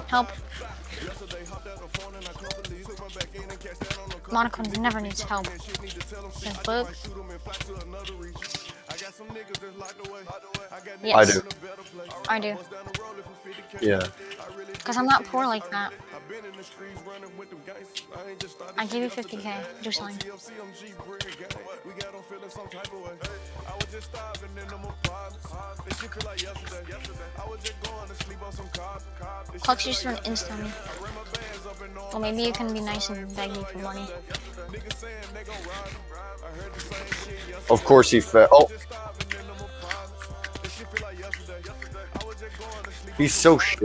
Help. Monaco never needs help. But yes, I do. I do. Yeah. Because I'm not poor like that. I give you 50K. Do something. Clux used to an insta me. Well, maybe you can be nice and beg me for money. Of course he fell. Oh. He's so shit.